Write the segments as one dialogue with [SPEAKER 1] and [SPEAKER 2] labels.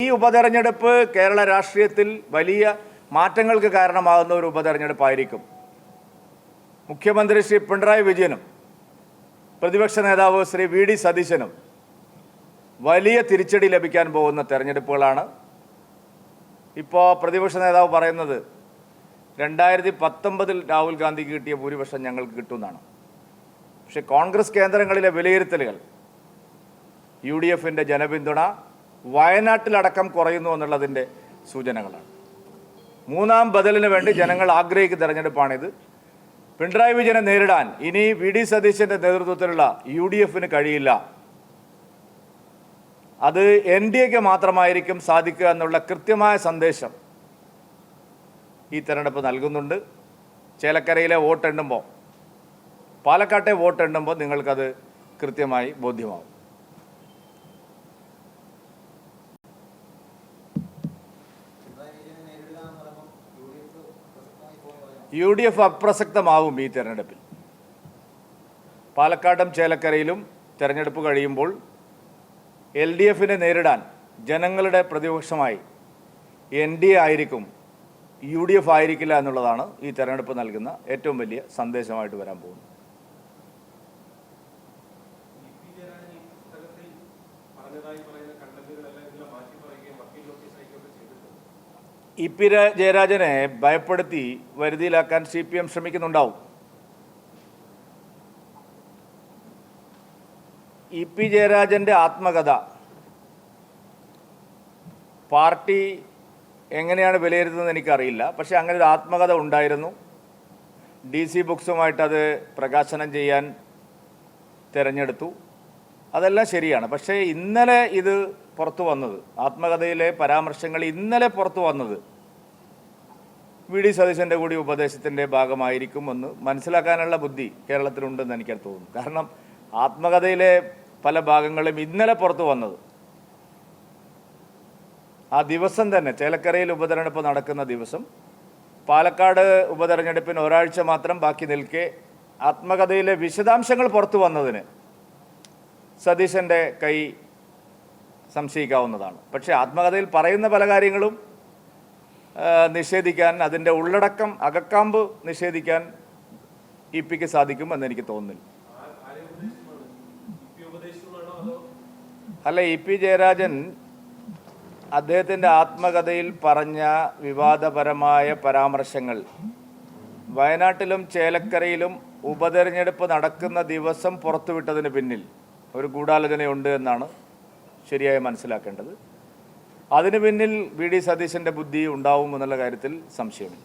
[SPEAKER 1] ഈ ഉപതെരഞ്ഞെടുപ്പ് കേരള രാഷ്ട്രീയത്തിൽ വലിയ മാറ്റങ്ങൾക്ക് കാരണമാകുന്ന ഒരു ഉപതെരഞ്ഞെടുപ്പായിരിക്കും. മുഖ്യമന്ത്രി ശ്രീ പിണറായി വിജയനും പ്രതിപക്ഷ നേതാവ് ശ്രീ വി.ഡി. സതീശനും വലിയ തിരിച്ചടി ലഭിക്കാൻ പോകുന്ന തെരഞ്ഞെടുപ്പുകളാണ്. ഇപ്പോൾ പ്രതിപക്ഷ നേതാവ് പറയുന്നത് 2019 രാഹുൽ ഗാന്ധിക്ക് കിട്ടിയ ഭൂരിപക്ഷം ഞങ്ങൾക്ക് കിട്ടുമെന്നാണ്. പക്ഷേ കോൺഗ്രസ് കേന്ദ്രങ്ങളിലെ വിലയിരുത്തലുകൾ UDFിൻ്റെ ജനപിന്തുണ വയനാട്ടിലടക്കം കുറയുന്നു എന്നുള്ളതിൻ്റെ സൂചനകളാണ്. മൂന്നാം ബദലിന് വേണ്ടി ജനങ്ങൾ ആഗ്രഹിക്കുന്ന തെരഞ്ഞെടുപ്പാണിത്. പിണറായി വിജയനെ നേരിടാൻ ഇനി വി.ഡി. സതീശൻ്റെ നേതൃത്വത്തിലുള്ള UDFിന് കഴിയില്ല. അത് NDAക്ക് മാത്രമായിരിക്കും സാധിക്കുക എന്നുള്ള കൃത്യമായ സന്ദേശം ഈ തെരഞ്ഞെടുപ്പ് നൽകുന്നുണ്ട്. ചേലക്കരയിലെ വോട്ടെണ്ണുമ്പോൾ, പാലക്കാട്ടെ വോട്ടെണ്ണുമ്പോൾ നിങ്ങൾക്കത് കൃത്യമായി ബോധ്യമാവും. UDF അപ്രസക്തമാവും ഈ തെരഞ്ഞെടുപ്പിൽ. പാലക്കാടും ചേലക്കരയിലും തെരഞ്ഞെടുപ്പ് കഴിയുമ്പോൾ LDFിനെ നേരിടാൻ ജനങ്ങളുടെ പ്രതിപക്ഷമായി NDA ആയിരിക്കും, UDF ആയിരിക്കില്ല എന്നുള്ളതാണ് ഈ തെരഞ്ഞെടുപ്പ് നൽകുന്ന ഏറ്റവും വലിയ സന്ദേശമായിട്ട് വരാൻ പോകുന്നത്. EP ജയരാജനെ ഭയപ്പെടുത്തി വരുതിയിലാക്കാൻ CPM ശ്രമിക്കുന്നുണ്ടാവും. EP ജയരാജൻ്റെ ആത്മകഥ പാർട്ടി എങ്ങനെയാണ് വിലയിരുത്തുന്നത് എനിക്കറിയില്ല. പക്ഷേ അങ്ങനെ ഒരു ആത്മകഥ ഉണ്ടായിരുന്നു. DC ബുക്സുമായിട്ട് അത് പ്രകാശനം ചെയ്യാൻ തിരഞ്ഞെടുത്തു. അതെല്ലാം ശരിയാണ്. പക്ഷേ ഇന്നലെ ഇത് പുറത്തു വന്നത്, ആത്മകഥയിലെ പരാമർശങ്ങൾ ഇന്നലെ പുറത്തു വന്നത് വി.ഡി. സതീശൻ്റെ കൂടി ഉപദേശത്തിൻ്റെ ഭാഗമായിരിക്കുമെന്ന് മനസ്സിലാക്കാനുള്ള ബുദ്ധി കേരളത്തിലുണ്ടെന്ന് എനിക്ക് തോന്നുന്നു. കാരണം ആത്മകഥയിലെ പല ഭാഗങ്ങളും ഇന്നലെ പുറത്തു വന്നത് ആ ദിവസം തന്നെ, ചേലക്കരയിൽ ഉപതെരഞ്ഞെടുപ്പ് നടക്കുന്ന ദിവസം, പാലക്കാട് ഉപതെരഞ്ഞെടുപ്പിന് ഒരാഴ്ച മാത്രം ബാക്കി നിൽക്കെ ആത്മകഥയിലെ വിശദാംശങ്ങൾ പുറത്തു വന്നതിന് സതീശൻ്റെ കൈ സംശയിക്കാവുന്നതാണ്. പക്ഷേ ആത്മകഥയിൽ പറയുന്ന പല കാര്യങ്ങളും നിഷേധിക്കാൻ, അതിൻ്റെ ഉള്ളടക്കം, അകക്കാമ്പ് നിഷേധിക്കാൻ EPക്ക് സാധിക്കുമെന്ന് എനിക്ക് തോന്നുന്നില്ല. അല്ല, EP ജയരാജൻ അദ്ദേഹത്തിൻ്റെ ആത്മകഥയിൽ പറഞ്ഞ വിവാദപരമായ പരാമർശങ്ങൾ വയനാട്ടിലും ചേലക്കരയിലും ഉപതെരഞ്ഞെടുപ്പ് നടക്കുന്ന ദിവസം പുറത്തുവിട്ടതിന് പിന്നിൽ ഒരു ഗൂഢാലോചനയുണ്ട് എന്നാണ് ശരിയായി മനസ്സിലാക്കേണ്ടത്. അതിന് പിന്നിൽ വി.ഡി. സതീശൻ്റെ ബുദ്ധി ഉണ്ടാവും എന്നുള്ള കാര്യത്തിൽ സംശയമില്ല.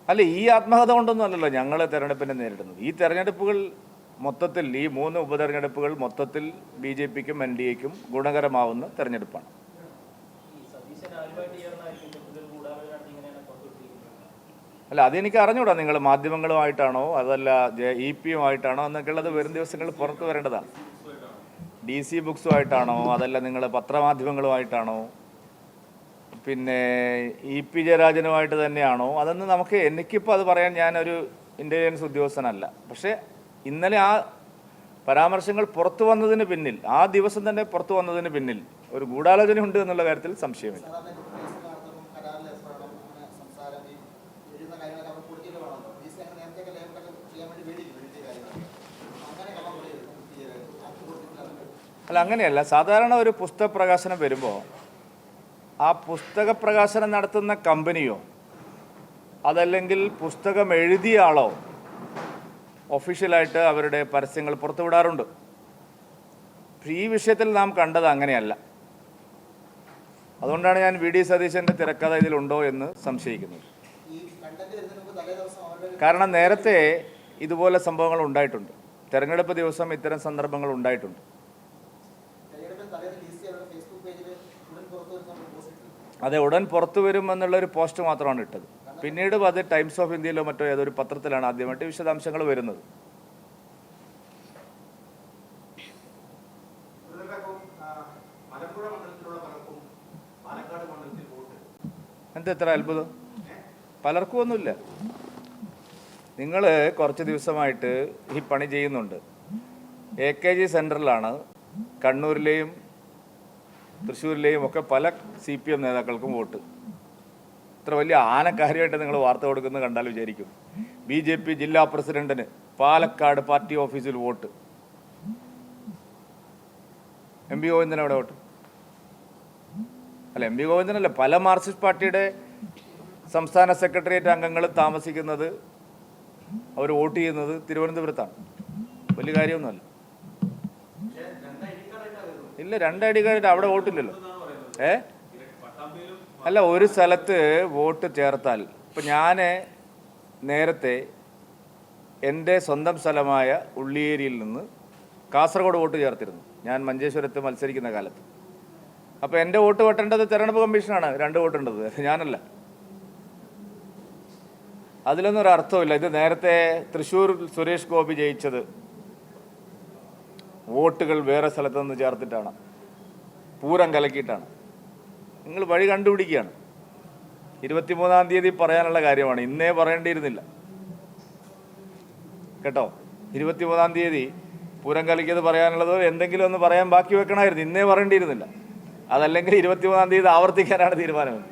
[SPEAKER 1] അല്ല, ഈ ആത്മകഥ കൊണ്ടൊന്നും അല്ലല്ലോ ഞങ്ങൾ തെരഞ്ഞെടുപ്പിനെ നേരിടുന്നത്. ഈ തെരഞ്ഞെടുപ്പുകൾ മൊത്തത്തിൽ, ഈ 3 ഉപതെരഞ്ഞെടുപ്പുകൾ മൊത്തത്തിൽ BJPക്കും NDAക്കും ഗുണകരമാവുന്ന തെരഞ്ഞെടുപ്പാണ്. അല്ല, അതെനിക്ക് അറിഞ്ഞൂടാ. നിങ്ങൾ മാധ്യമങ്ങളുമായിട്ടാണോ അതല്ല EP-യുമായിട്ടാണോ എന്നൊക്കെയുള്ളത് വരും ദിവസങ്ങളിൽ പുറത്തു വരേണ്ടതാണ്. DC ബുക്സുമായിട്ടാണോ അതല്ല നിങ്ങൾ പത്രമാധ്യമങ്ങളുമായിട്ടാണോ പിന്നെ EP ജയരാജനുമായിട്ട് തന്നെയാണോ അതൊന്നും എനിക്കിപ്പോൾ അത് പറയാൻ ഞാനൊരു ഇൻ്റലിജൻസ് ഉദ്യോഗസ്ഥനല്ല. പക്ഷേ ഇന്നലെ ആ പരാമർശങ്ങൾ പുറത്തു വന്നതിന് പിന്നിൽ, ആ ദിവസം തന്നെ പുറത്തു വന്നതിന് പിന്നിൽ ഒരു ഗൂഢാലോചന ഉണ്ട് എന്നുള്ള കാര്യത്തിൽ സംശയമില്ല. അല്ല, അങ്ങനെയല്ല. സാധാരണ ഒരു പുസ്തക പ്രകാശനം വരുമ്പോൾ ആ പുസ്തക പ്രകാശനം നടത്തുന്ന കമ്പനിയോ അതല്ലെങ്കിൽ പുസ്തകം എഴുതിയ ആളോ ഒഫീഷ്യലായിട്ട് അവരുടെ പരസ്യങ്ങൾ പുറത്തുവിടാറുണ്ട്. ഈ വിഷയത്തിൽ നാം കണ്ടത് അങ്ങനെയല്ല. അതുകൊണ്ടാണ് ഞാൻ വി.ഡി. സതീശൻ്റെ തിരക്കഥ ഇതിലുണ്ടോ എന്ന് സംശയിക്കുന്നത്. കാരണം നേരത്തെ ഇതുപോലെ സംഭവങ്ങൾ ഉണ്ടായിട്ടുണ്ട്. തെരഞ്ഞെടുപ്പ് ദിവസം ഇത്തരം സന്ദർഭങ്ങൾ ഉണ്ടായിട്ടുണ്ട്. അതെ, ഉടൻ പുറത്തു വരുമെന്നുള്ളൊരു പോസ്റ്റ് മാത്രമാണ് ഇട്ടത്. പിന്നീട് അത് ടൈംസ് ഓഫ് ഇന്ത്യയിലോ മറ്റോ ഏതൊരു പത്രത്തിലാണ് ആദ്യമായിട്ട് വിശദാംശങ്ങൾ വരുന്നത്. എന്താ ഇത്ര അത്ഭുതം? പലർക്കും ഒന്നുമില്ല. നിങ്ങൾ കുറച്ച് ദിവസമായിട്ട് ഈ പണി ചെയ്യുന്നുണ്ട്. AKG സെൻറ്ററിലാണ് കണ്ണൂരിലെയും തൃശ്ശൂരിലെയും ഒക്കെ പല CPM നേതാക്കൾക്കും വോട്ട്. ഇത്ര വലിയ ആനക്കാര്യമായിട്ട് നിങ്ങൾ വാർത്ത കൊടുക്കുന്നത് കണ്ടാൽ വിചാരിക്കും. BJP ജില്ലാ പ്രസിഡന്റിന് പാലക്കാട് പാർട്ടി ഓഫീസിൽ വോട്ട്. MP ഗോവിന്ദൻ അവിടെ വോട്ട് അല്ല, MP ഗോവിന്ദനല്ല, പല മാർക്സിസ്റ്റ് പാർട്ടിയുടെ സംസ്ഥാന സെക്രട്ടേറിയറ്റ് അംഗങ്ങൾ താമസിക്കുന്നത്, അവർ വോട്ട് ചെയ്യുന്നത് തിരുവനന്തപുരത്താണ്. വലിയ കാര്യമൊന്നുമല്ല. ഇല്ല, 2 ID കാർഡ് അവിടെ വോട്ടില്ലല്ലോ. അല്ല, ഒരു സ്ഥലത്ത് വോട്ട് ചേർത്താൽ, ഇപ്പം ഞാൻ നേരത്തെ എൻ്റെ സ്വന്തം സ്ഥലമായ ഉള്ളിയേരിയിൽ നിന്ന് കാസർഗോഡ് വോട്ട് ചേർത്തിരുന്നു, ഞാൻ മഞ്ചേശ്വരത്ത് മത്സരിക്കുന്ന കാലത്ത്. അപ്പോൾ എൻ്റെ വോട്ട് വെട്ടേണ്ടത് തെരഞ്ഞെടുപ്പ് കമ്മീഷനാണ്, 2 വോട്ടുണ്ടത്, ഞാനല്ല. അതിലൊന്നും ഒരു അർത്ഥമില്ല. ഇത് നേരത്തെ തൃശ്ശൂർ സുരേഷ് ഗോപി ജയിച്ചത് വോട്ടുകൾ വേറെ സ്ഥലത്ത് നിന്ന് ചേർത്തിട്ടാണ്, പൂരം കലക്കിയിട്ടാണ്. നിങ്ങൾ വഴി കണ്ടുപിടിക്കുകയാണ്. 23-ാം തീയതി പറയാനുള്ള കാര്യമാണ്, ഇന്നേ പറയേണ്ടിയിരുന്നില്ല കേട്ടോ. 23-ാം തീയതി പൂരം കലക്കിയത് പറയാനുള്ളത് എന്തെങ്കിലും ഒന്ന് പറയാൻ ബാക്കി വെക്കണമായിരുന്നു, ഇന്നേ പറയേണ്ടിയിരുന്നില്ല. അതല്ലെങ്കിൽ 23-ാം തീയതി ആവർത്തിക്കാനാണ് തീരുമാനം.